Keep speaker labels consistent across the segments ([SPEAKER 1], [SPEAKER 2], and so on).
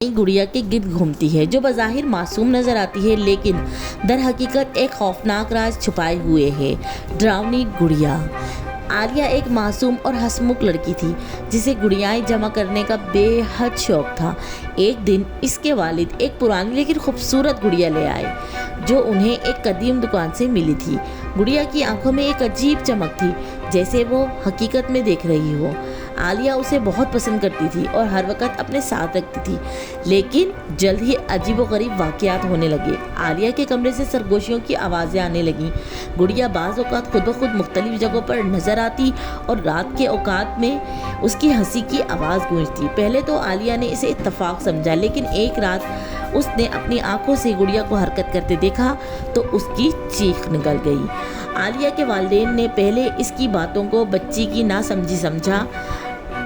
[SPEAKER 1] गुड़िया के गिर्द घूमती है जो बज़ाहिर मासूम नजर आती है लेकिन दर हकीकत एक खौफनाक राज छुपाए हुए है। डरावनी गुड़िया। आलिया एक मासूम और हंसमुख लड़की थी जिसे गुड़ियाएं जमा करने का बेहद शौक था। एक दिन इसके वालिद एक पुरानी लेकिन खूबसूरत गुड़िया ले आए जो उन्हें एक कदीम दुकान से मिली थी। गुड़िया की आंखों में एक अजीब चमक थी जैसे वो हकीकत में देख रही हो। आलिया उसे बहुत पसंद करती थी और हर वक्त अपने साथ रखती थी, लेकिन जल्द ही अजीबोगरीब वाक़यात होने लगे। आलिया के कमरे से सरगोशियों की आवाज़ें आने लगीं। गुड़िया बाज़ औक़ात खुद ब खुद मुख्तलिफ जगहों पर नज़र आती और रात के औक़ात में उसकी हंसी की आवाज़ गूंजती। पहले तो आलिया ने इसे इत्तफ़ाक़ समझा, लेकिन एक रात उसने अपनी आंखों से गुड़िया को हरकत करते देखा तो उसकी चीख निकल गई। आलिया के वालिदैन ने पहले इसकी बातों को बच्ची की नासमझी समझा,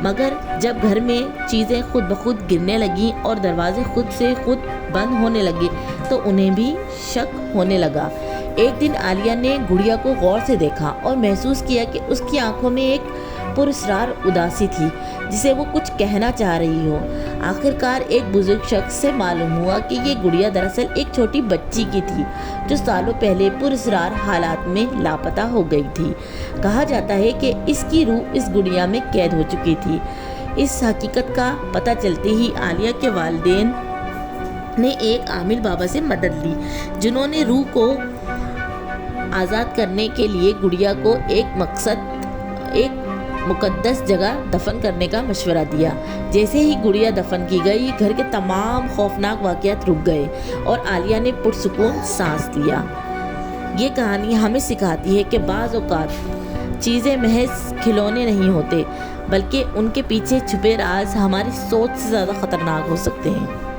[SPEAKER 1] मगर जब घर में चीज़ें खुद ब खुद गिरने लगीं और दरवाजे खुद से खुद बंद होने लगे तो उन्हें भी शक होने लगा। एक दिन आलिया ने गुड़िया को गौर से देखा और महसूस किया कि उसकी आंखों में एक पुरस्रार उदासी थी जिसे वो कुछ कहना चाह रही हो। आखिरकार एक बुजुर्ग शख्स से मालूम हुआ कि ये गुड़िया दरअसल एक छोटी बच्ची की थी जो सालों पहले पुरस्रार हालात में लापता हो गई थी। कहा जाता है कि इसकी रूह इस गुड़िया में कैद हो चुकी थी। इस हकीकत का पता चलते ही आलिया के वालिदैन ने एक आमिल बाबा से मदद ली जिन्होंने रूह को आज़ाद करने के लिए गुड़िया को एक मुकद्दस जगह दफन करने का मशवरा दिया। जैसे ही गुड़िया दफन की गई, घर के तमाम खौफनाक वाक़यात रुक गए और आलिया ने पुरसुकून सांस लिया। ये कहानी हमें सिखाती है कि बाज़ औक़ात चीज़ें महज खिलौने नहीं होते, बल्कि उनके पीछे छुपे राज हमारी सोच से ज़्यादा ख़तरनाक हो सकते हैं।